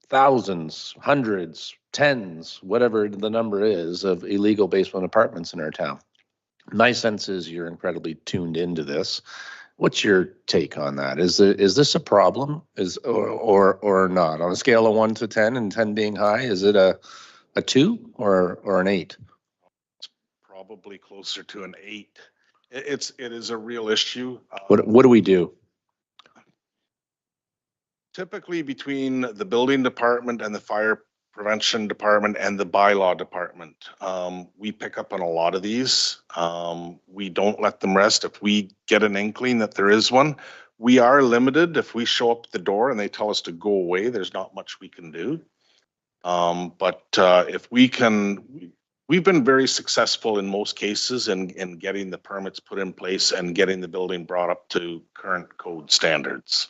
thousands, hundreds, tens, whatever the number is, of illegal basement apartments in our town. My sense is you're incredibly tuned into this. What's your take on that? Is this a problem? Or not? On a scale of 1 to 10, and 10 being high, is it a 2 or an 8? It's probably closer to an 8. It is a real issue. What do we do? Typically between the building department and the fire prevention department and the bylaw department, we pick up on a lot of these. We don't let them rest. If we get an inkling that there is one, we are limited. If we show up at the door and they tell us to go away, there's not much we can do. But if we can, we've been very successful in most cases in getting the permits put in place and getting the building brought up to current code standards.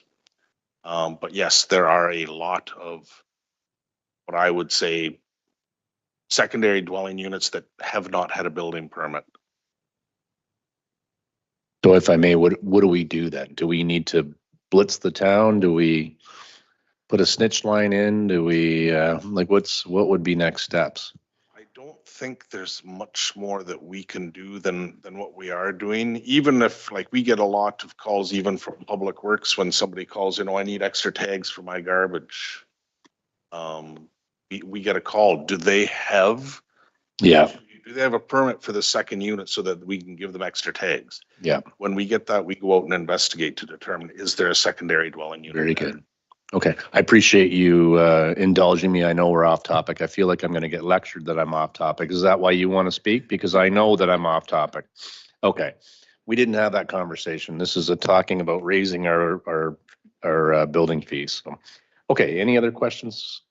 But yes, there are a lot of what I would say secondary dwelling units that have not had a building permit. So if I may, what do we do then? Do we need to blitz the town? Do we put a snitch line in? Do we what would be next steps? I don't think there's much more that we can do than what we are doing. Even if we get a lot of calls even from Public Works when somebody calls, I need extra tags for my garbage. We get a call. Do they have? Yeah. Do they have a permit for the second unit so that we can give them extra tags? Yeah. When we get that, we go out and investigate to determine, is there a secondary dwelling unit? Very good. Okay, I appreciate you indulging me. I know we're off topic. I feel like I'm going to get lectured that I'm off topic. Is that why you want to speak? Because I know that I'm off topic. Okay, we didn't have that conversation. This is a talking about raising our building fees. So, okay, any other questions,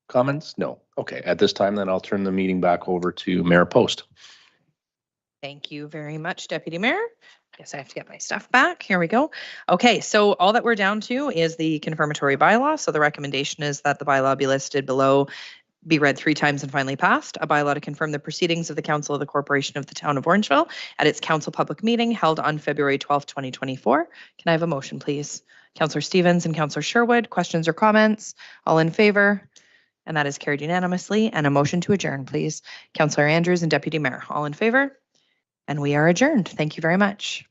comments? No. Okay, at this time, then I'll turn the meeting back over to Mayor Post. Thank you very much, Deputy Mayor. Guess I have to get my stuff back. Here we go. Okay, so all that we're down to is the confirmatory bylaw. So the recommendation is that the bylaw be listed below, be read 3 times and finally passed. A bylaw to confirm the proceedings of the Council of the Corporation of the Town of Orangeville at its council public meeting held on February 12th, 2024. Can I have a motion, please? Councillor Stevens and Councillor Sherwood, questions or comments? All in favor? And that is carried unanimously. And a motion to adjourn, please. Councillor Andrews and Deputy Mayor, all in favor? And we are adjourned. Thank you very much.